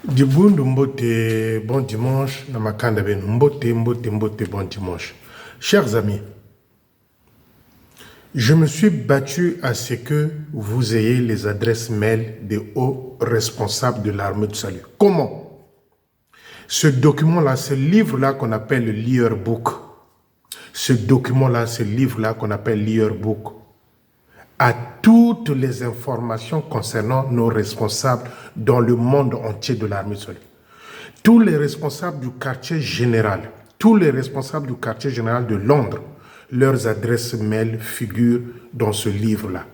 Dibundu Mbote, bon dimanche, Namakanda Ben, Mbote, bon dimanche. Chers amis, je me suis battu à ce que vous ayez les adresses mail des hauts responsables de l'armée du salut. Comment? Ce document-là, ce livre-là qu'on appelle le Leaderbook, ce document-là, ce livre-là qu'on appelle Leaderbook, a toutes les informations concernant nos responsables dans le monde entier de l'armée du salut. Tous les responsables du quartier général, tous les responsables du quartier général de Londres, leurs adresses mail figurent dans ce livre-là.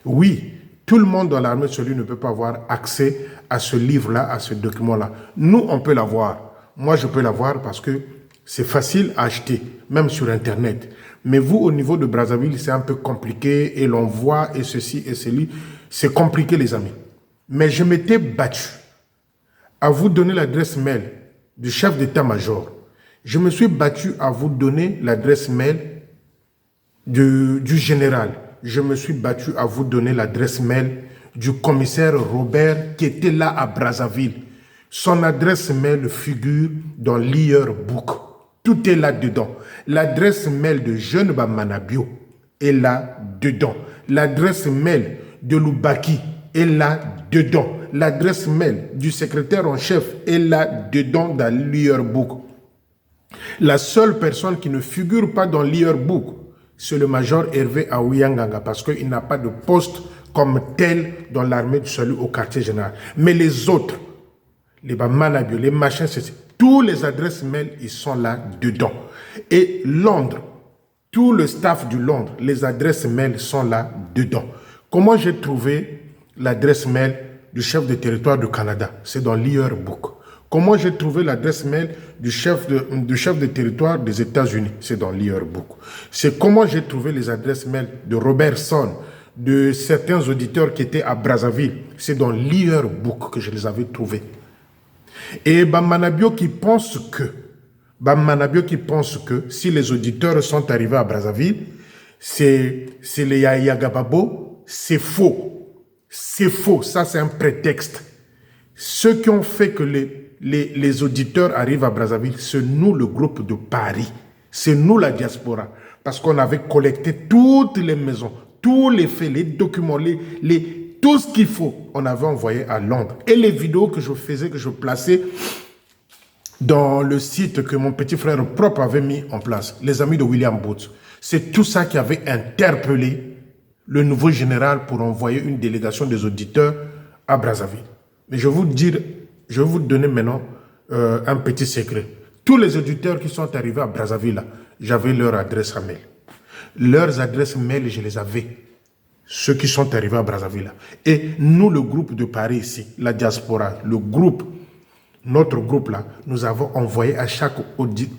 Oui, tout le monde dans l'armée de salut ne peut pas avoir accès à ce livre-là, à ce document-là. Nous, on peut l'avoir. Moi, je peux l'avoir parce que c'est facile à acheter, même sur Internet. Mais vous, au niveau de Brazzaville, c'est un peu compliqué et l'on voit et ceci et cela. C'est compliqué, les amis. Mais je m'étais battu à vous donner l'adresse mail du chef d'état-major. Je me suis battu à vous donner l'adresse mail du général. Je me suis battu à vous donner l'adresse mail du commissaire Robert qui était là à Brazzaville. Son adresse mail figure dans Leaderbook. Tout est là-dedans. L'adresse mail de Jeune Bamanabio est là-dedans. L'adresse mail de Loubaki est là-dedans. L'adresse mail du secrétaire en chef est là-dedans dans Leaderbook. La seule personne qui ne figure pas dans Leaderbook, c'est le major Hervé Aouyanganga parce qu'il n'a pas de poste comme tel dans l'armée du salut au quartier général. Mais les autres, les Bamanabio, les machins, tous les adresses mail, ils sont là-dedans. Et Londres, tout le staff du Londres, les adresses mail sont là-dedans. Comment j'ai trouvé l'adresse mail du chef de territoire du Canada? C'est dans Leaderbook. Comment j'ai trouvé l'adresse mail du chef de territoire des États-Unis? C'est dans Leaderbook. C'est comment j'ai trouvé les adresses mail de Robertson, de certains auditeurs qui étaient à Brazzaville. C'est dans Leaderbook que je les avais trouvés. Et Bamanabio qui pense que si les auditeurs sont arrivés à Brazzaville, c'est les Yagababo, c'est faux. C'est faux, ça c'est un prétexte. Ceux qui ont fait que les auditeurs arrivent à Brazzaville, c'est nous le groupe de Paris. C'est nous la diaspora. Parce qu'on avait collecté toutes les maisons, tous les faits, les documents, tout ce qu'il faut, on avait envoyé à Londres. Et les vidéos que je faisais, que je plaçais dans le site que mon petit frère propre avait mis en place, les amis de William Booth, c'est tout ça qui avait interpellé le nouveau général pour envoyer une délégation des auditeurs à Brazzaville. Mais je vais vous donner maintenant un petit secret. Tous les auditeurs qui sont arrivés à Brazzaville, j'avais leur adresse mail. Leurs adresses mail, je les avais. Ceux qui sont arrivés à Brazzaville. Et nous, le groupe de Paris ici, la diaspora, le groupe, notre groupe là, nous avons envoyé à chaque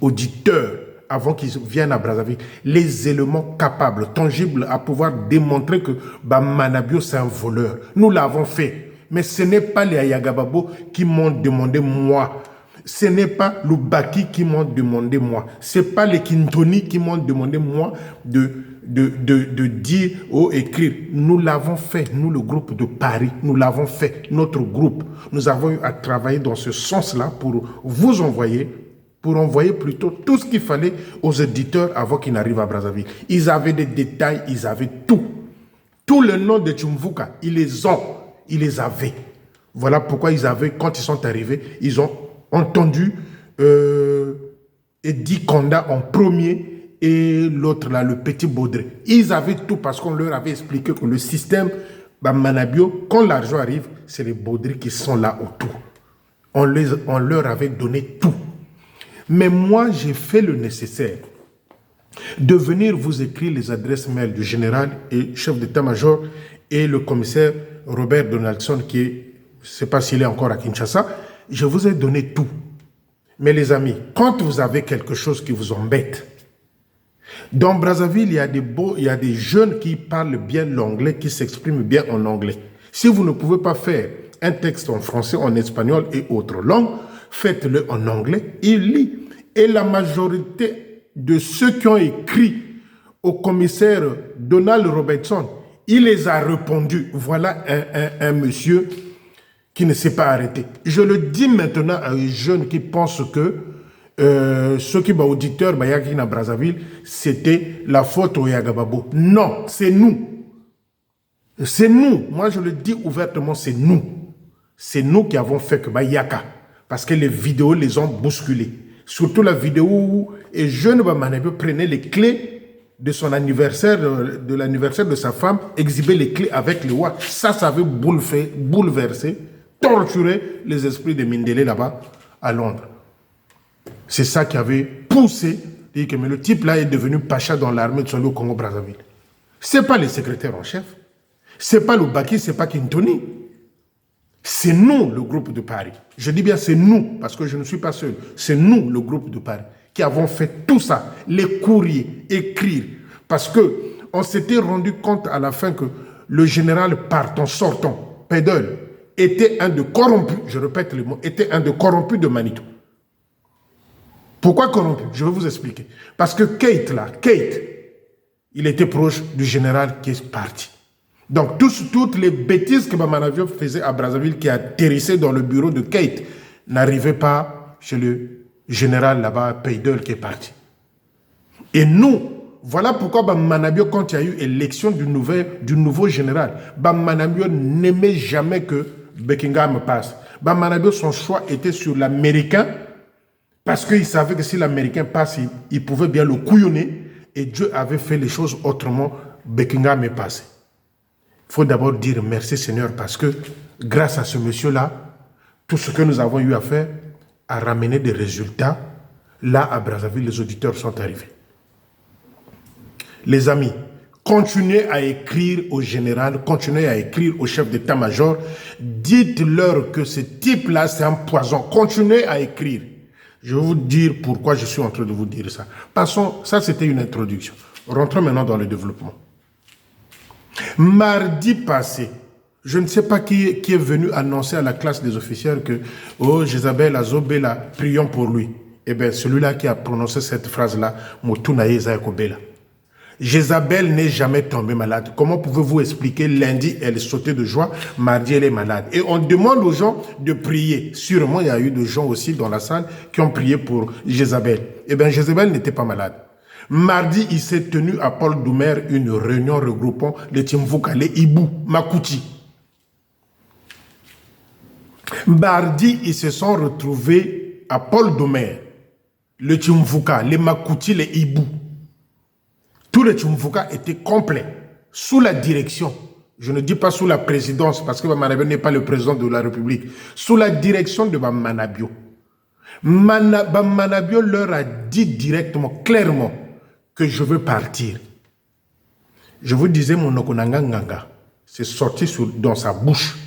auditeur, avant qu'ils viennent à Brazzaville, les éléments capables, tangibles, à pouvoir démontrer que Bamanabio c'est un voleur. Nous l'avons fait. Mais ce n'est pas les Ayagababo qui m'ont demandé moi. Ce n'est pas Loubaki qui m'ont demandé moi. Ce n'est pas les Kintoni qui m'ont demandé moi de dire ou écrire. Nous l'avons fait, nous le groupe de Paris, nous l'avons fait, notre groupe. Nous avons eu à travailler dans ce sens-là pour vous envoyer, plutôt tout ce qu'il fallait aux éditeurs avant qu'ils n'arrivent à Brazzaville. Ils avaient des détails, ils avaient tout. Tout le nom de Tchumvuka, ils les avaient. Voilà pourquoi quand ils sont arrivés, ils ont entendu Eddie Konda en premier et l'autre là, le petit Baudré. Ils avaient tout parce qu'on leur avait expliqué que le système Bamanabio, quand l'argent arrive, c'est les Baudré qui sont là autour. On leur avait donné tout. Mais moi, j'ai fait le nécessaire de venir vous écrire les adresses mail du général et chef d'état-major et le commissaire Robert Donaldson qui est, je ne sais pas s'il est encore à Kinshasa, je vous ai donné tout. Mais les amis, quand vous avez quelque chose qui vous embête, dans Brazzaville, il y a des jeunes qui parlent bien l'anglais, qui s'expriment bien en anglais. Si vous ne pouvez pas faire un texte en français, en espagnol et autres langues, faites-le en anglais, il lit. Et la majorité de ceux qui ont écrit au commissaire Donald Robertson, il les a répondus. Voilà un monsieur qui ne s'est pas arrêté. Je le dis maintenant à un jeune qui pense que ceux qui sont auditeurs, Bayaki na Brazzaville, c'était la faute au Yagababo. Non, c'est nous. C'est nous. Moi, je le dis ouvertement, c'est nous. C'est nous qui avons fait que Bayaka. Parce que les vidéos les ont bousculés. Surtout la vidéo où un jeune Bamanabio prenait les clés de son anniversaire, de l'anniversaire de sa femme, exhibait les clés avec le roi. Ça avait bouleversé, torturé les esprits de Mindélé là-bas, à Londres. C'est ça qui avait poussé, mais le type là est devenu pacha dans l'armée de Soli au Congo-Brazzaville. Ce n'est pas le secrétaire en chef, ce n'est pas le Baki, ce n'est pas Kintoni. C'est nous, le groupe de Paris. Je dis bien c'est nous, parce que je ne suis pas seul. C'est nous, le groupe de Paris, qui avons fait tout ça, les courriers, écrire. Parce qu'on s'était rendu compte à la fin que le général partant, sortant, Pédel, était un de corrompus, je répète le mot, était un de corrompus de Manitou. Pourquoi corrompu? Je vais vous expliquer. Parce que Kate, il était proche du général qui est parti. Donc, toutes les bêtises que Bamanabio faisait à Brazzaville, qui atterrissaient dans le bureau de Kate, n'arrivaient pas chez le général là-bas, Peydel, qui est parti. Et nous, voilà pourquoi Bamanabio, quand il y a eu élection du nouveau général, Bamanabio n'aimait jamais que Buckingham passe. Bamanabio, son choix était sur l'américain, parce qu'il savait que si l'américain passe, il pouvait bien le couillonner, et Dieu avait fait les choses autrement, Buckingham est passé. Il faut d'abord dire merci Seigneur parce que grâce à ce monsieur-là, tout ce que nous avons eu à faire a ramené des résultats. Là, à Brazzaville, les auditeurs sont arrivés. Les amis, continuez à écrire au général, continuez à écrire au chef d'état-major. Dites-leur que ce type-là, c'est un poison. Continuez à écrire. Je vais vous dire pourquoi je suis en train de vous dire ça. Passons, ça c'était une introduction. Rentrons maintenant dans le développement. Mardi passé, je ne sais pas qui est venu annoncer à la classe des officiers que « Oh, Jézabel, Azobela, prions pour lui. » Eh bien, celui-là qui a prononcé cette phrase-là, « Motunaye Zayakobela ». Jézabel n'est jamais tombée malade. Comment pouvez-vous expliquer lundi, elle sautait de joie, mardi, elle est malade. Et on demande aux gens de prier. Sûrement, il y a eu des gens aussi dans la salle qui ont prié pour Jézabel. Eh bien, Jézabel n'était pas malade. Mardi, il s'est tenu à Paul Doumer une réunion regroupant les Timvuka, les Ibou, Makuti. Mardi, ils se sont retrouvés à Paul Doumer, le Timvuka, les Makuti, les Ibou. Tous les Timvuka étaient complets, sous la direction. Je ne dis pas sous la présidence, parce que Bamanabio n'est pas le président de la République. Sous la direction de Bamanabio. Bamanabio leur a dit directement, clairement, que je veux partir. Je vous disais mon Okonanga Nganga. C'est sorti dans sa bouche.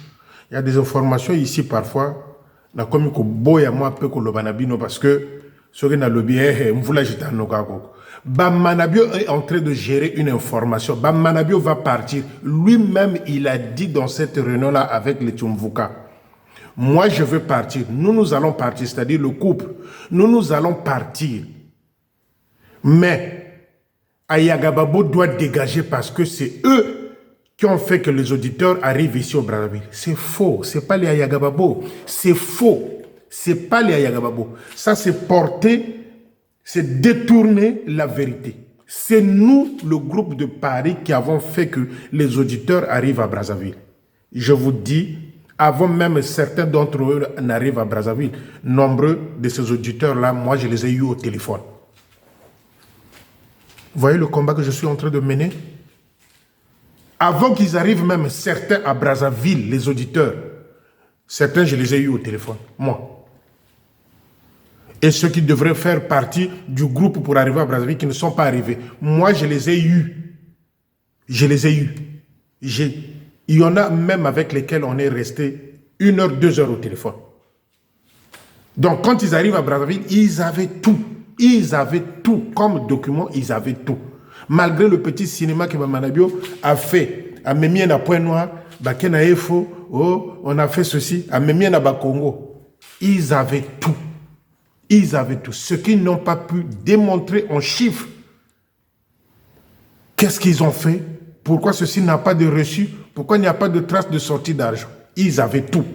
Il y a des informations ici parfois. Na comme ko boya moi peu ko lobanabino parce que ce que na lobby mvula jita nogago. Bamanabio est en train de gérer une information. Bamanabio va partir. Lui-même, il a dit dans cette réunion-là avec les Tumvuka. Moi, je veux partir. Nous allons partir, c'est-à-dire le couple. Nous allons partir. Mais Ayagababo doit dégager parce que c'est eux qui ont fait que les auditeurs arrivent ici au Brazzaville. C'est faux, c'est pas les Ayagababo. C'est faux, c'est pas les Ayagababo. Ça, c'est porter, c'est détourner la vérité. C'est nous, le groupe de Paris, qui avons fait que les auditeurs arrivent à Brazzaville. Je vous dis, avant même certains d'entre eux n'arrivent à Brazzaville, nombreux de ces auditeurs-là, moi, je les ai eus au téléphone. Vous voyez le combat que je suis en train de mener? Avant qu'ils arrivent même, certains à Brazzaville, les auditeurs, certains, je les ai eus au téléphone, moi. Et ceux qui devraient faire partie du groupe pour arriver à Brazzaville, qui ne sont pas arrivés, moi, je les ai eus. Je les ai eus. Il y en a même avec lesquels on est resté 1 heure, 2 heures au téléphone. Donc, quand ils arrivent à Brazzaville, ils avaient tout. Ils avaient tout. Comme document, ils avaient tout. Malgré le petit cinéma que Bamanabio a fait, à Memien à Point Noir, Bakena Efo, oh, on a fait ceci, à Memien à Bakongo. Ils avaient tout. Ils avaient tout. Ce qu'ils n'ont pas pu démontrer en chiffres. Qu'est-ce qu'ils ont fait? Pourquoi ceci n'a pas de reçu? Pourquoi il n'y a pas de trace de sortie d'argent? Ils avaient tout.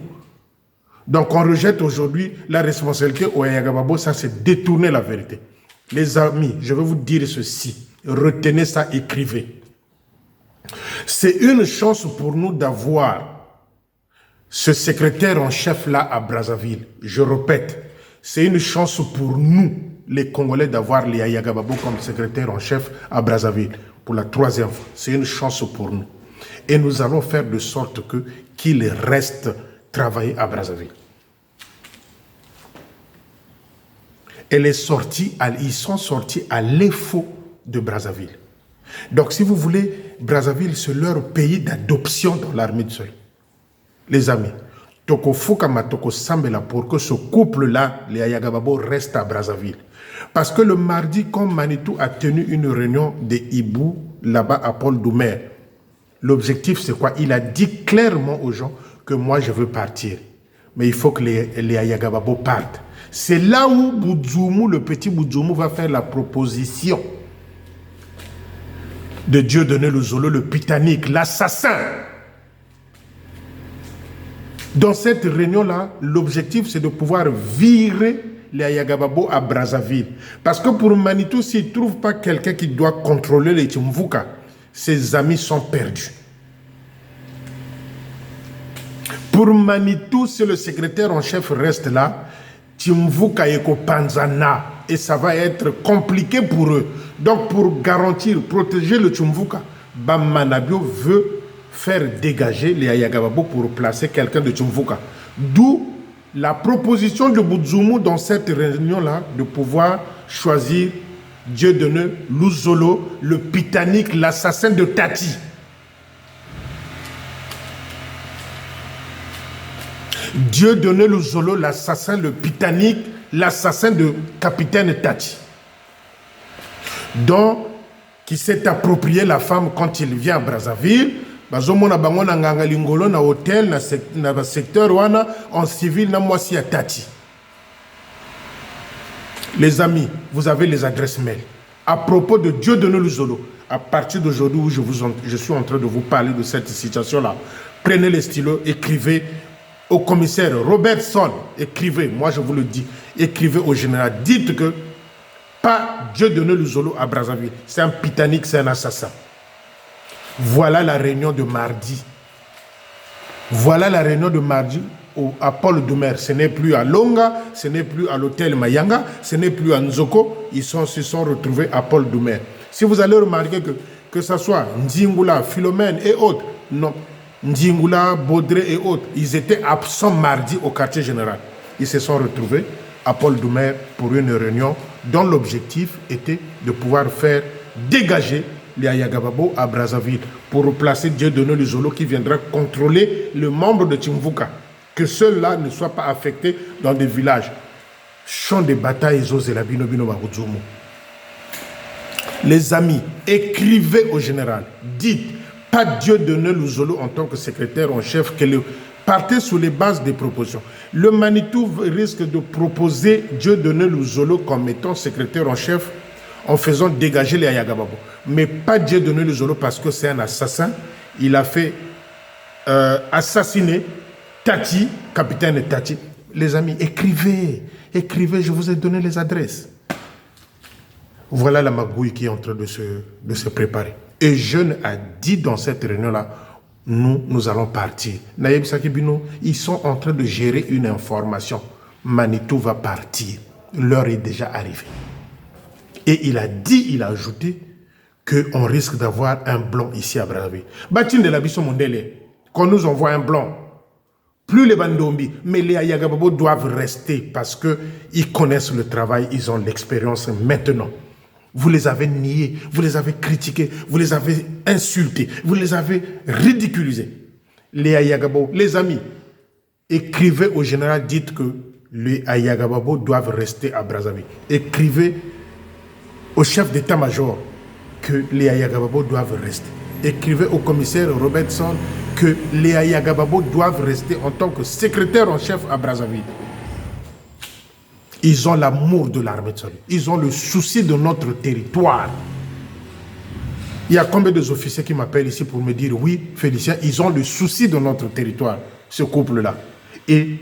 Donc on rejette aujourd'hui la responsabilité au Yagababo, ça c'est détourner la vérité. Les amis, je vais vous dire ceci, retenez ça, écrivez. C'est une chance pour nous d'avoir ce secrétaire en chef là à Brazzaville. Je répète, c'est une chance pour nous, les Congolais, d'avoir les Yagababo comme secrétaire en chef à Brazzaville. Pour la 3e fois, c'est une chance pour nous. Et nous allons faire de sorte qu'il reste travailler à Brazzaville. Ils sont sortis à l'EFO de Brazzaville. Donc, si vous voulez, Brazzaville, c'est leur pays d'adoption dans l'armée du Soleil. Les amis, Toko Fukama, Toko Sambela, pour que ce couple-là, les Ayagababo, reste à Brazzaville. Parce que le mardi, quand Manitou a tenu une réunion de Hibou, là-bas à Paul Doumer, l'objectif, c'est quoi? Il a dit clairement aux gens que moi, je veux partir. Mais il faut que les Ayagababo partent. C'est là où Boudzoumou, le petit Boudzoumou, va faire la proposition de Dieudonné Luzolo, le Pitanique, l'assassin. Dans cette réunion-là, l'objectif, c'est de pouvoir virer les Ayagababo à Brazzaville. Parce que pour Manitou, s'il ne trouve pas quelqu'un qui doit contrôler les Tchimvouka, ses amis sont perdus. Pour Manitou, si le secrétaire en chef reste là, Tchimvouka et Panzana, et ça va être compliqué pour eux. Donc pour garantir, protéger le Tchimvouka, Bammanabio veut faire dégager les Ayagababo pour placer quelqu'un de Tchimvouka. D'où la proposition de Boudzoumou dans cette réunion-là de pouvoir choisir Dieudonné Luzolo, le Pitanique, l'assassin de Tati. Dieudonné Luzolo, l'assassin, le Pitanique, l'assassin de capitaine Tati. Donc, qui s'est approprié la femme quand il vient à Brazzaville. Bazomona bango na nganga lingolo na hôtel na secteur wana en civil na mwasi ya Tati. Les amis, vous avez les adresses mail. À propos de Dieudonné Luzolo, à partir d'aujourd'hui où je suis en train de vous parler de cette situation-là, prenez les stylos, écrivez au commissaire Robertson, écrivez, moi je vous le dis, écrivez au général, dites que pas Dieudonné Luzolo à Brazzaville, c'est un Pitanique, c'est un assassin. Voilà la réunion de mardi. Voilà la réunion de mardi à Paul Doumer. Ce n'est plus à Longa, ce n'est plus à l'hôtel Mayanga, ce n'est plus à Nzoko. Ils se sont retrouvés à Paul Doumer. Si vous allez remarquer que ce soit Nzingula, Philomène et autres, non, Nzingula, Baudré et autres, ils étaient absents mardi au quartier général. Ils se sont retrouvés à Paul Doumer pour une réunion dont l'objectif était de pouvoir faire dégager les Ayagababo à Brazzaville pour replacer Dieudonné Luzolo qui viendra contrôler le membre de Tchimvouka. Que ceux-là ne soient pas affectés dans des villages. Champ de bataille, les amis, écrivez au général. Dites, pas Dieudonné Luzolo en tant que secrétaire en chef, partez sur les bases des propositions. Le Manitou risque de proposer Dieudonné Luzolo comme étant secrétaire en chef en faisant dégager les Ayagababo. Mais pas Dieudonné Luzolo parce que c'est un assassin. Il a fait assassiner Tati, capitaine Tati. Les amis, écrivez, écrivez, je vous ai donné les adresses. Voilà la magouille qui est en train de se préparer. Et Jeune a dit dans cette réunion-là, nous allons partir. Naïb Sakibino, ils sont en train de gérer une information. Manitou va partir. L'heure est déjà arrivée. Et il a dit, il a ajouté qu'on risque d'avoir un blanc ici à Brazzaville. Batin de la Bisso Mondele, qu'on nous envoie un blanc. Plus les Bandombi, mais les Ayagababo doivent rester parce qu'ils connaissent le travail, ils ont l'expérience maintenant. Vous les avez niés, vous les avez critiqués, vous les avez insultés, vous les avez ridiculisés. Les Ayagababo, les amis, écrivez au général, dites que les Ayagababo doivent rester à Brazzaville. Écrivez au chef d'état-major que les Ayagababo doivent rester. Écrivez au commissaire Robertson que les Ayagababo doivent rester en tant que secrétaire en chef à Brazzaville. Ils ont l'amour de l'armée de salut. Ils ont le souci de notre territoire. Il y a combien d'officiers qui m'appellent ici pour me dire oui, Félicien, ils ont le souci de notre territoire, ce couple-là. Et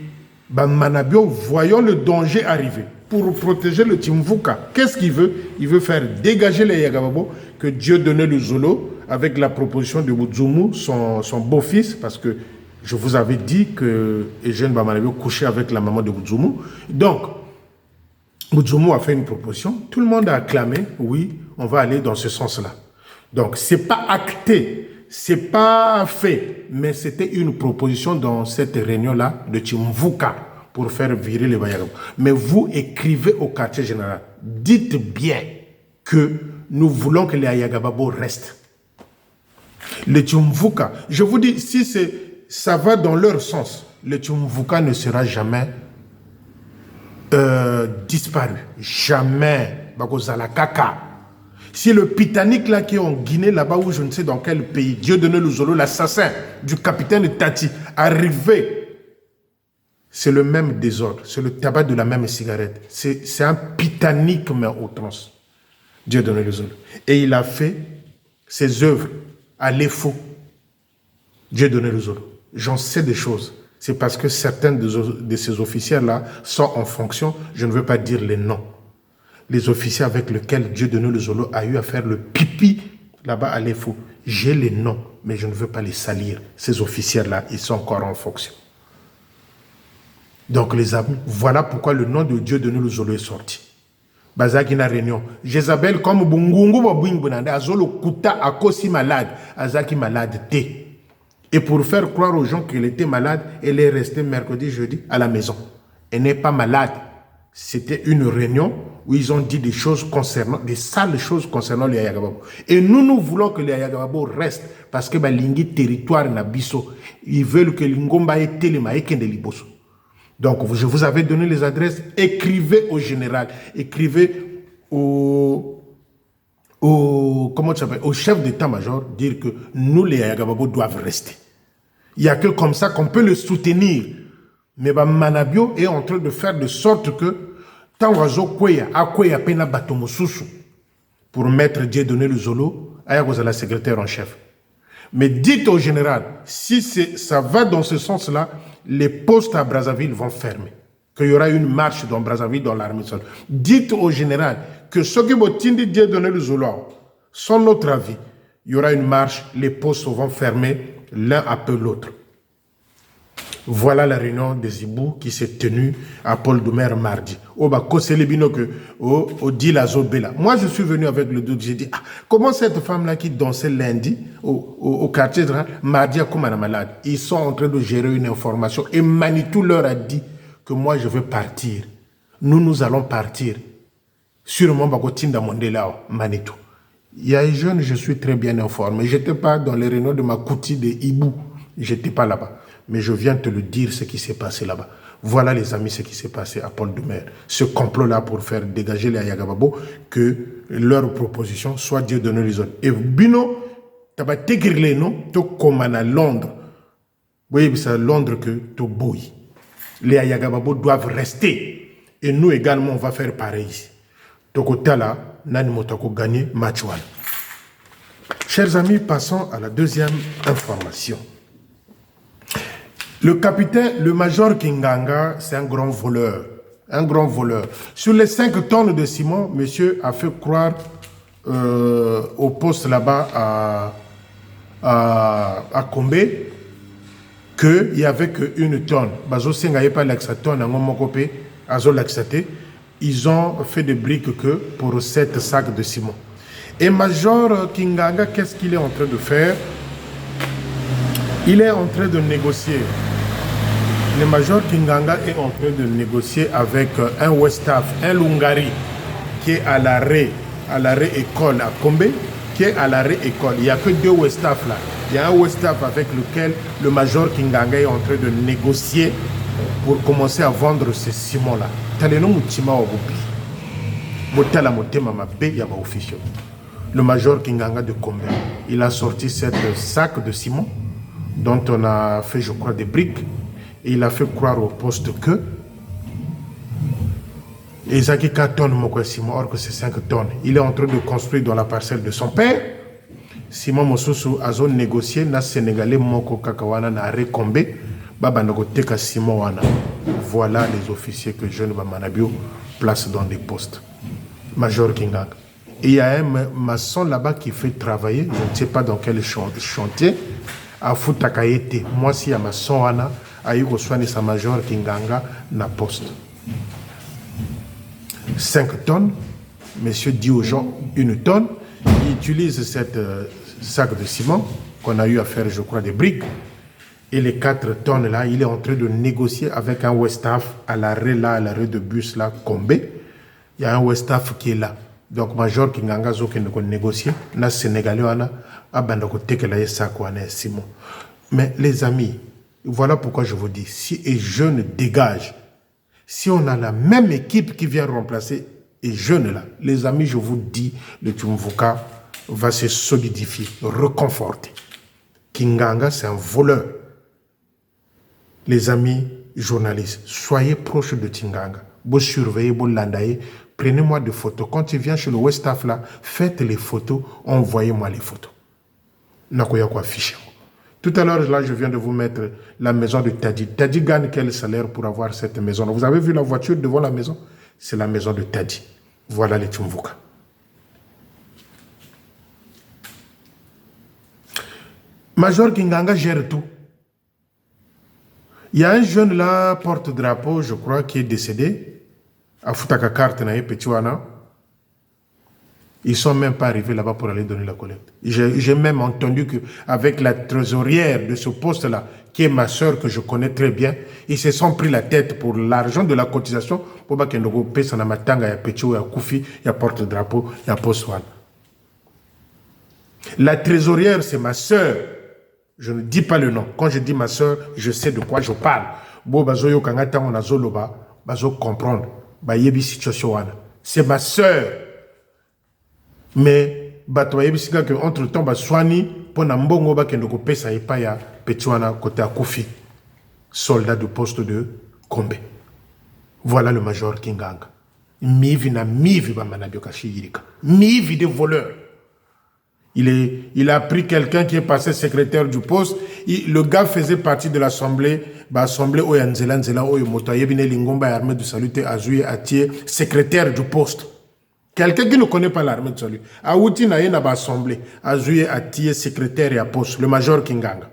Manabio, voyant le danger arriver, pour protéger le Timvuka, qu'est-ce qu'il veut? Il veut faire dégager les Yagababo, que Dieu donnait le Zolo, avec la proposition de Boudzoumou, son beau-fils, parce que je vous avais dit que Eugène Bamanabio couchait avec la maman de Boudzoumou. Donc, Boudzoumou a fait une proposition, tout le monde a acclamé, oui, on va aller dans ce sens-là. Donc, ce n'est pas acté, ce n'est pas fait, mais c'était une proposition dans cette réunion-là de Timvuka pour faire virer les Bayagabos. Mais vous écrivez au quartier général, dites bien que nous voulons que les Ayagababo restent. Le Timvuka, je vous dis, si ça va dans leur sens, le Timvuka ne sera jamais disparu. Jamais. Bakozalakaka. Si le Pitanique là qui est en Guinée, là-bas où je ne sais dans quel pays, Dieu donnait le Zolo, l'assassin du capitaine Tati, arrivé, c'est le même désordre, c'est le tabac de la même cigarette. C'est un Pitanique mais outrance. Dieu donnait le Zolo. Et il a fait ses œuvres à l'EFO. Dieu donnait le Zolo. J'en sais des choses. C'est parce que certains de ces officiers-là sont en fonction, je ne veux pas dire les noms. Les officiers avec lesquels Dieu donnait le Zolo a eu à faire le pipi là-bas à l'EFO. J'ai les noms, mais je ne veux pas les salir. Ces officiers-là, ils sont encore en fonction. Donc les amis, voilà pourquoi le nom de Dieu donné le Zolo est sorti. Bazakina réunion. Jézabel comme Bungungu Babouingbunande, Azolo Kuta Akosi malade, Azaki malade T. Et pour faire croire aux gens qu'elle était malade, elle est restée mercredi, jeudi à la maison. Elle n'est pas malade. C'était une réunion où ils ont dit des choses concernant, des sales choses concernant les Ayagababo. Et nous voulons que les Ayagababo restent parce que l'ingé territoire n'a biso. Ils veulent que l'ingomba ait téléma et kende liboso. Donc, je vous avais donné les adresses. Écrivez au général. Écrivez comment ça s'appelle, au chef d'état-major, dire que nous, les Ayagababo, doivent rester. Il n'y a que comme ça qu'on peut le soutenir. Mais Manabio est en train de faire de sorte que pour mettre Dieu donner le Zolo, à la secrétaire en chef. Mais dites au général, si ça va dans ce sens-là, les postes à Brazzaville vont fermer. Qu'il y aura une marche dans Brazzaville, dans l'armée seule. Dites au général que ce qui va Dieu donner le Zolo, sans notre avis, il y aura une marche, les postes vont fermer l'un après l'autre. Voilà la réunion des Ibou qui s'est tenue à Paul Doumer mardi. Moi, je suis venu avec le doute. J'ai dit, comment cette femme-là qui dansait lundi au quartier général, mardi à Koumana malade, ils sont en train de gérer une information. Et Manitou leur a dit que moi, je veux partir. Nous allons partir. Sûrement, Bakotinda Mondela, Manitou. Il y a un jeune, je suis très bien informé. Je n'étais pas dans les réunions de ma Kouti de Ibou. Je n'étais pas là-bas. Mais je viens te le dire, ce qui s'est passé là-bas. Voilà, les amis, ce qui s'est passé à Paul Doumer. Ce complot-là pour faire dégager les Ayagababo, que leur proposition soit Dieu donné les autres. Et Bino, tu vas t'écrire les noms, tu comme à Londres. Oui, c'est à Londres que tu bouilles. Les Ayagababo doivent rester. Et nous également, on va faire pareil ici. Tokotala, Nanimotako gagner Machual. Chers amis, passons à la deuxième information. Le capitaine, le major Kinganga, c'est un grand voleur. Un grand voleur. Sur les 5 tonnes de ciment, monsieur a fait croire au poste là-bas à Kombé qu'il n'y avait qu'une tonne. Bazo Sengaye pas l'axaton, à Momokope, Azo l'axaté. Ils ont fait des briques que pour 7 sacs de ciment. Et major Kinganga, qu'est-ce qu'il est en train de faire? Il est en train de négocier. Le major Kinganga est en train de négocier avec un Westaf, un Lungari, qui est à l'arrêt école à Kombe, qui est à l'arrêt école. Il n'y a que 2 Westaf là. Il y a un Westaf avec lequel le major Kinganga est en train de négocier pour commencer à vendre ce ciment-là. Le major Kinganga de Kombe, il a sorti 7 sacs de ciment dont on a fait, je crois, des briques. Et il a fait croire au poste que Isaki 4 tonnes, or que c'est 5 tonnes. Il est en train de construire dans la parcelle de son père. Simon Mosusu a zone négocié, na Sénégalais Moko Kakawana na rekombe, Baba Nagoteka Simon Wana. voilà les officiers que Jeune Bamanabio place dans des postes. Major Kinganga. Et il y a un maçon là-bas qui fait travailler, je ne sais pas dans quel chantier, à Futakaete. Moi, si il y a maçon, à Yugoslavie, sa Major Kinganga na poste. 5 tonnes, monsieur dit aux gens 1 tonne, il utilise cette sac de ciment qu'on a eu à faire, je crois, des briques. Et les 4 tonnes là, il est en train de négocier avec un Westaf à l'arrêt de bus là, Combé. Il y a un Westaf qui est là. Donc, Major Kinganga zo qui nous négocier, na Sénégalais wana abandako tekela yesa ko ane Simon. Mais les amis, voilà pourquoi je vous dis, si les jeunes dégagent, si on a la même équipe qui vient remplacer les jeunes là, les amis, je vous dis, le Tumvuka va se solidifier, reconforter. Kinganga, c'est un voleur. Les amis journalistes, soyez proches de Kinganga. Vous surveillez, vous landaye. Prenez-moi des photos. Quand tu viens chez le Westaf là, faites les photos, envoyez-moi les photos. Nakoya quoi afficher. Tout à l'heure, là, je viens de vous mettre la maison de Tadi. Tadi gagne quel salaire pour avoir cette maison? Vous avez vu la voiture devant la maison? C'est la maison de Tadi. Voilà les Tumvuka. Major Kinganga gère tout. Il y a un jeune là, porte-drapeau, je crois, qui est décédé. À Futaka carte na Petiwana. Ils ne sont même pas arrivés là-bas pour aller donner la collecte. J'ai même entendu qu'avec la trésorière de ce poste-là, qui est ma soeur que je connais très bien, ils se sont pris la tête pour l'argent de la cotisation pour que nous puissions faire matanga, ya Petio, ya Koufi, ya porte-drapeau, ya Postwan. La trésorière, c'est ma soeur. Je ne dis pas le nom. Quand je dis ma soeur, je sais de quoi je parle. Bo bazoyo kangata on a zoloba, bazo comprendre. C'est ma soeur. Mais entre temps, Swani, pour Nambongo, Bakendoko Pesa et Paya, Petuana, côté à Koufi, soldat du poste de Kombe. Voilà le major Kinganga. Mivi na mivi Bamanabioka Shirika. Mivi de voleur. Il a pris quelqu'un qui est passé secrétaire du poste. Le gars faisait partie de l'assemblée. L'assemblée Oyanzela Nzela Oyomoto Yebine Lingomba armée de salut Azouye Atié, secrétaire du poste. Quelqu'un qui ne connaît pas l'armée de salut. Aouti na yena ba assemblée. Azouye Atié, secrétaire et poste. Le major Kinganga.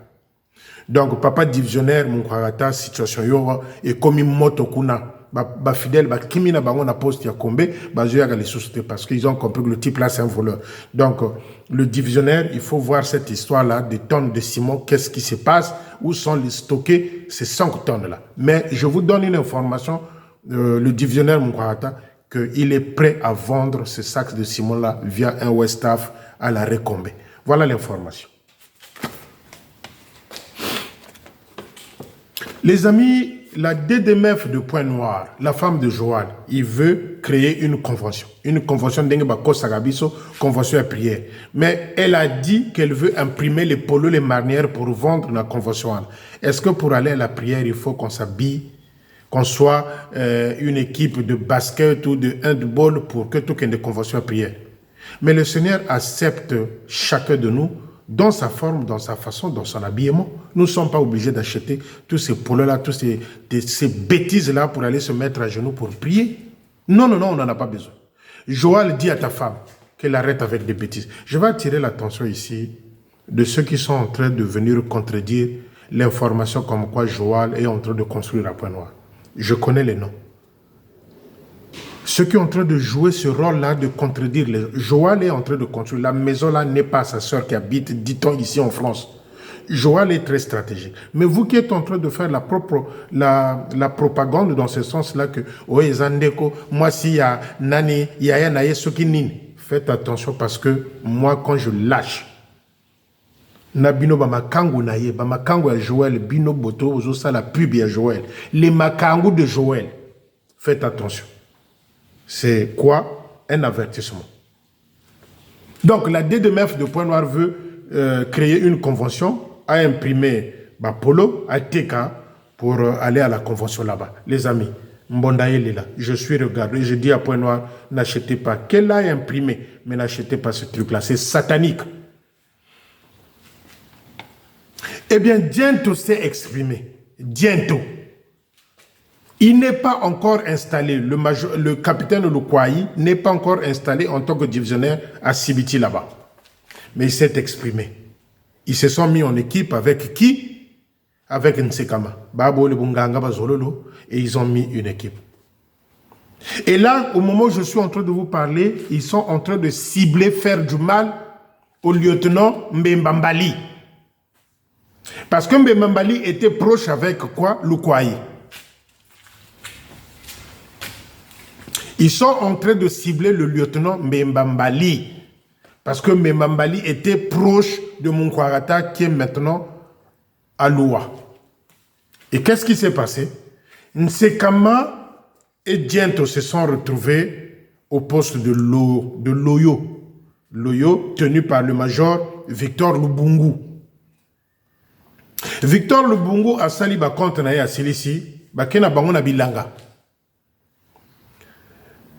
Donc papa divisionnaire Moukarata situation yo et comme moto kuna. Ba fidèle, ba kimina bango na poste ya Kombe, ba zoya les sociétés parce qu'ils ont compris que le type là c'est un voleur. Donc le divisionnaire, il faut voir cette histoire là des tonnes de ciment, qu'est-ce qui se passe, où sont les stockés ces 5 tonnes là. Mais je vous donne une information, le divisionnaire Moukarata, qu'il est prêt à vendre ces sacs de ciment là via un Westaf à la Kombe. Voilà l'information. Les amis, la DDMF de Pointe-Noire, la femme de Joal, il veut créer une convention. Une convention d'Engebako Sagabiso, convention à prière. Mais elle a dit qu'elle veut imprimer les polos, les marnières pour vendre la convention. Est-ce que pour aller à la prière, il faut qu'on s'habille, qu'on soit une équipe de basket ou de handball pour que tout ait une convention à prière? Mais le Seigneur accepte chacun de nous dans sa forme, dans sa façon, dans son habillement. Nous ne sommes pas obligés d'acheter tous ces polos-là, tous ces bêtises-là pour aller se mettre à genoux pour prier. Non, non, non, on n'en a pas besoin. Joël dit à ta femme qu'elle arrête avec des bêtises. Je vais attirer l'attention ici de ceux qui sont en train de venir contredire l'information comme quoi Joël est en train de construire à Pointe-Noire. Je connais les noms. Ceux qui sont en train de jouer ce rôle-là de contredire, Joël est en train de construire. La maison-là n'est pas sa sœur qui habite, dit-on, ici en France. Joël est très stratégique. Mais vous qui êtes en train de faire la propagande dans ce sens-là que, oui, Zandeko, moi, si y a Nani, Yaya Naye, Sokinine, faites attention parce que moi, quand je lâche, Nabino Bamakangu Naye, Bamakangu à Joël, Bino Boto, Ozosa la pub à Joël. Les Makangu de Joël, faites attention. C'est quoi? Un avertissement. Donc, la DDMF de Pointe-Noire veut créer une convention, à imprimer Polo, à Teka, pour aller à la convention là-bas. Les amis, Mbondaye est là. Je suis regardé, je dis à Pointe-Noire, n'achetez pas. Qu'elle a imprimé, mais n'achetez pas ce truc-là. C'est satanique. Eh bien, Diento s'est exprimé. Diento. Il n'est pas encore installé, le capitaine Lukwai n'est pas encore installé en tant que divisionnaire à Sibiti là-bas. Mais il s'est exprimé. Ils se sont mis en équipe avec qui? Avec Nsekama. Babo le Bunganga Bazololo, et ils ont mis une équipe. Et là, au moment où je suis en train de vous parler, ils sont en train de cibler, faire du mal au lieutenant Mbembambali. Parce que Mbembambali était proche avec quoi? Lukwai. Ils sont en train de cibler le lieutenant Mbembambali. Parce que Mbembambali était proche de Munkwarata qui est maintenant à Loua. Et qu'est-ce qui s'est passé? Nsekama et Diento se sont retrouvés au poste de Loyo. Loyo, tenu par le major Victor Lubungu. Victor Lubungu a sali ba compte na ye a Silisi, bakena bango na bilanga.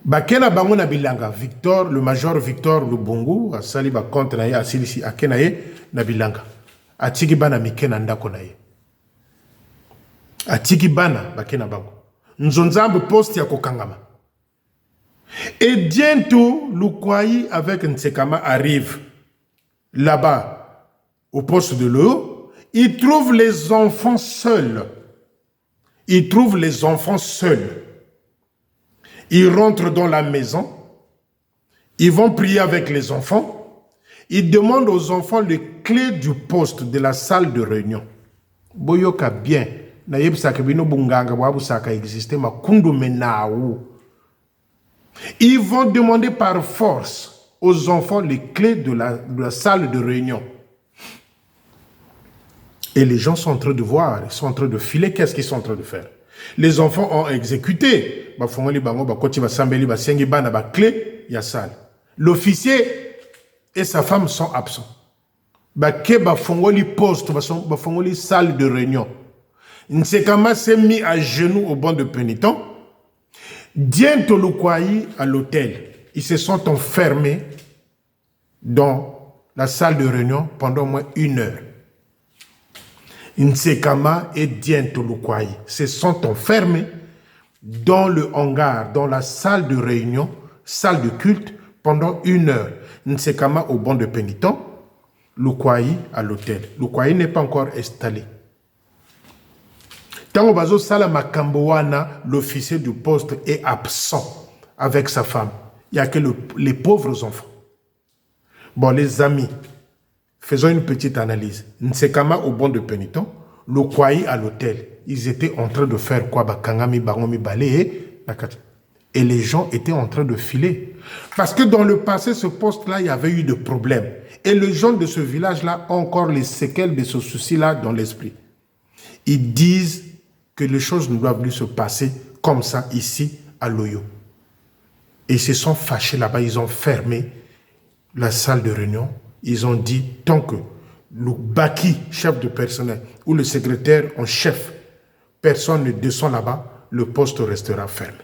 Bakena bango na bilanga. Victor, le major Victor Lubungu a sali ba compte na ye a Silisi, akena ye na bilanga. Atiki bana mikena ndako na ye. Atiki bana bakena bango. Nzonzambe poste ya kokangama. Et bientôt, Lukwai avec Nsekama arrive là-bas au poste de l'eau. Il trouve les enfants seuls. Il trouve les enfants seuls. Ils rentrent dans la maison. Ils vont prier avec les enfants. Ils demandent aux enfants les clés du poste de la salle de réunion. Boyoka bien. Ils vont demander par force aux enfants les clés de la salle de réunion. Et les gens sont en train de voir, ils sont en train de filer. Qu'est-ce qu'ils sont en train de faire? Les enfants ont exécuté. L'officier et sa femme sont absents. Salle de réunion. Nsekama s'est mis à genoux au banc de pénitents. Diento Lukwai à l'hôtel. Ils se sont enfermés dans la salle de réunion pendant au moins 1 heure. Nsekama et Diento Lukwai se sont enfermés dans le hangar, dans la salle de réunion, salle de culte, pendant 1 heure. Nsekama au banc de pénitents, Lukwai à l'hôtel. Lukwai n'est pas encore installé. Tango bazo sala makambowana, l'officier du poste est absent avec sa femme. Il n'y a que les pauvres enfants. Bon, les amis, faisons une petite analyse. Nsekama au banc de pénitents, Lukwai à l'hôtel. Ils étaient en train de faire quoi? Bakangami, Bangomi, Balé. Et les gens étaient en train de filer. Parce que dans le passé, ce poste-là, il y avait eu des problèmes. Et les gens de ce village-là ont encore les séquelles de ce souci-là dans l'esprit. Ils disent que les choses ne doivent plus se passer comme ça ici à Loyo. Et ils se sont fâchés là-bas, ils ont fermé la salle de réunion. Ils ont dit, tant que le Baki, chef de personnel, ou le secrétaire en chef, personne ne descend là-bas, le poste restera fermé.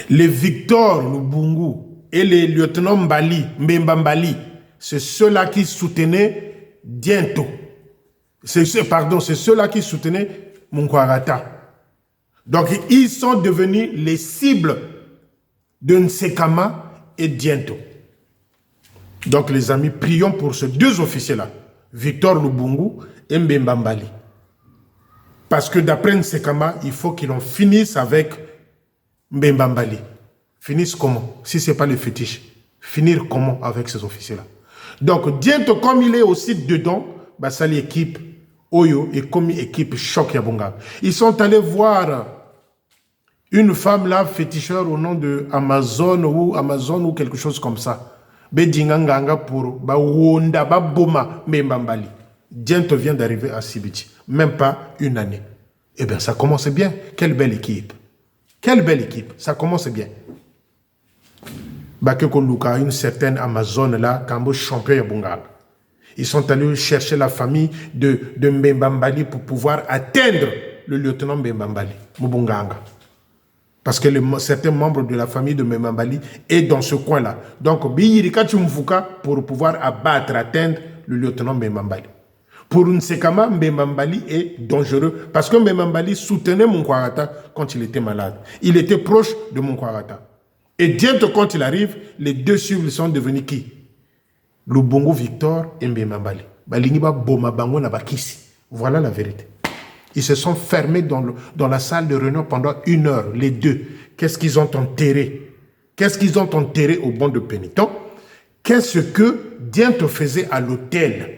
Les Victor Lubungu et les lieutenants Mbembambali, c'est ceux-là qui soutenaient Diento. C'est ceux-là qui soutenaient Munkwarata. Donc, ils sont devenus les cibles de Nsekama et Diento. Donc, les amis, prions pour ces 2 officiers-là, Victor Lubungu et Mbembambali. Parce que d'après Nsekama, il faut qu'ils en finissent avec Mbembambali. Finissent comment? Si ce n'est pas le fétiche. Finir comment avec ces officiers-là? Donc, Diento, comme il est aussi dedans, bah, ça l'équipe Oyo et comme équipe choc Yabonga. Ils sont allés voir une femme là, féticheur au nom de Amazon ou quelque chose comme ça. Bedinganganga pour ba wonda ba boma Mbembambali. Diento vient d'arriver à Sibiti. Même pas 1 année. Eh bien, ça commence bien. Quelle belle équipe. Quelle belle équipe. Ça commence bien. Bakeko Luka, une certaine Amazon là, Kambo champion Yabonga. Ils sont allés chercher la famille de Mbembambali pour pouvoir atteindre le lieutenant Mbembambali, Mubunganga. Parce que certains membres de la famille de Mbembambali est dans ce coin-là. Donc, Biyirika Tchumfuka pour pouvoir abattre, atteindre le lieutenant Mbembambali. Pour Nsekama, Mbemambali est dangereux parce que Mbemambali soutenait Munkwarata quand il était malade. Il était proche de Munkwarata. Et bientôt, quand il arrive, les deux cibles sont devenus qui? Lubongo Victor et Mbemambali. Balingiba Boma Bango Nabakisi. Voilà la vérité. Ils se sont fermés dans la salle de réunion pendant 1 heure, les deux. Qu'est-ce qu'ils ont enterré? Qu'est-ce qu'ils ont enterré au banc de pénitents? Qu'est-ce que Diento faisait à l'hôtel?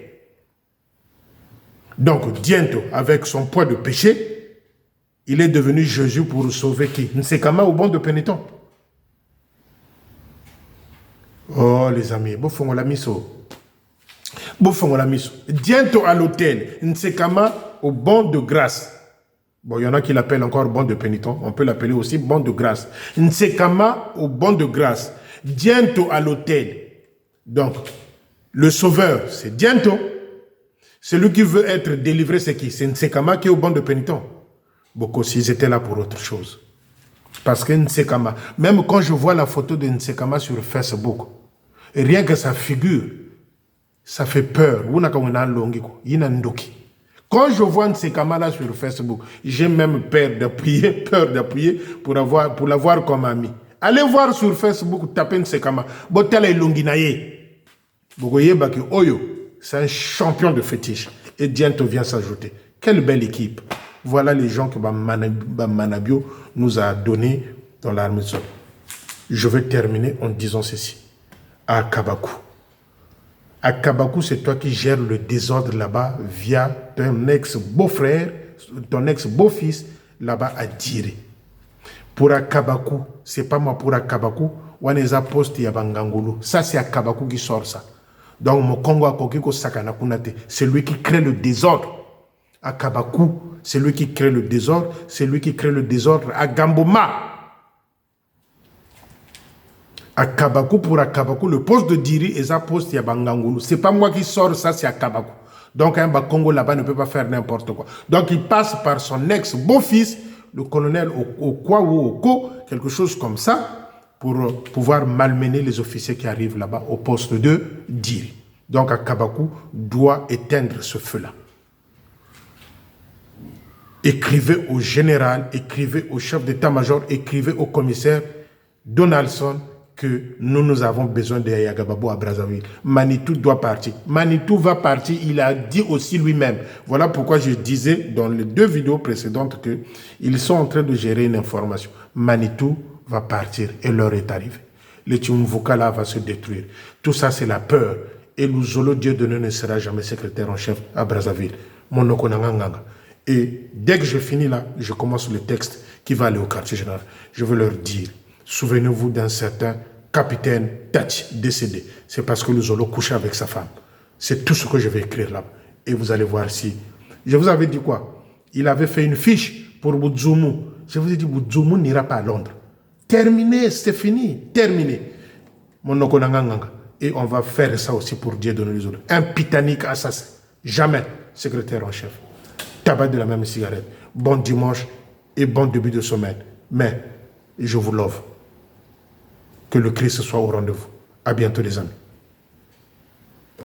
Donc, Diento, avec son poids de péché, il est devenu Jésus pour sauver qui? Nsekama au banc de pénitents. Oh, les amis, Bofongo la miso. Bofongo la miso. Diento à l'hôtel, Nsekama au banc de grâce. Bon, il y en a qui l'appellent encore banc de pénitents. On peut l'appeler aussi banc de grâce. Nsekama au banc de grâce. Diento à l'hôtel. Donc, le sauveur, c'est Diento. Celui qui veut être délivré, c'est qui? C'est Nsekama qui est au banc de pénitents. Beaucoup, s'ils étaient là pour autre chose. Parce que Nsekama, même quand je vois la photo de Nsekama sur Facebook, rien que sa figure, ça fait peur. Quand je vois Nsekama là sur Facebook, j'ai même peur d'appuyer pour l'avoir comme ami. Allez voir sur Facebook, tapez Nsekama. Botala Longinaye. Oyo, c'est un champion de fétiche. Et Diento vient s'ajouter. Quelle belle équipe. Voilà les gens que Manabio nous a donnés dans l'armée de Sol. Je vais terminer en disant ceci. À Kabakou. À Kabakou, c'est toi qui gères le désordre là-bas via ton ex-beau-frère, ton ex-beau-fils là-bas à Diré. Pour Akabakou, c'est pas moi pour Akabakou, Waneza Post Yabangangolo. Ça, c'est Akabakou qui sort ça. Donc, mon Congo Akokiko Sakana Kunate, c'est lui qui crée le désordre. Akabakou, c'est lui qui crée le désordre, c'est lui qui crée le désordre à Gamboma. Akabakou pour Akabakou, le poste de Diri et ça poste Yabangangolo. C'est pas moi qui sors ça, c'est Akabakou. Donc, un Congo là-bas ne peut pas faire n'importe quoi. Donc, il passe par son ex-beau-fils, le colonel Okwa ou Oko, quelque chose comme ça, pour pouvoir malmener les officiers qui arrivent là-bas au poste de Diri. Donc, Akabakou doit éteindre ce feu-là. Écrivez au général, écrivez au chef d'état-major, écrivez au commissaire Donaldson que nous avons besoin de Yagababo à Brazzaville. Manitou doit partir. Manitou va partir, il a dit aussi lui-même. Voilà pourquoi je disais dans les 2 vidéos précédentes qu'ils sont en train de gérer une information. Manitou va partir et l'heure est arrivée. Le Tchumvukala va se détruire. Tout ça, c'est la peur. Et Luzolo Dieudonné ne sera jamais secrétaire en chef à Brazzaville. Monokonanganga. Et dès que je finis là, je commence le texte qui va aller au quartier général. Je veux leur dire, souvenez-vous d'un certain capitaine Tati décédé. C'est parce que Luzolo couchait avec sa femme. C'est tout ce que je vais écrire là. Et vous allez voir si... Je vous avais dit quoi? Il avait fait une fiche pour Boudzoumou. Je vous ai dit, Boudzoumou n'ira pas à Londres. Terminé, c'est fini. Terminé. Et on va faire ça aussi pour Dieudonné Luzolo. Un pitanique assassin. Jamais secrétaire en chef. Tabac de la même cigarette. Bon dimanche et bon début de semaine. Mais je vous love. Que le Christ soit au rendez-vous. À bientôt les amis.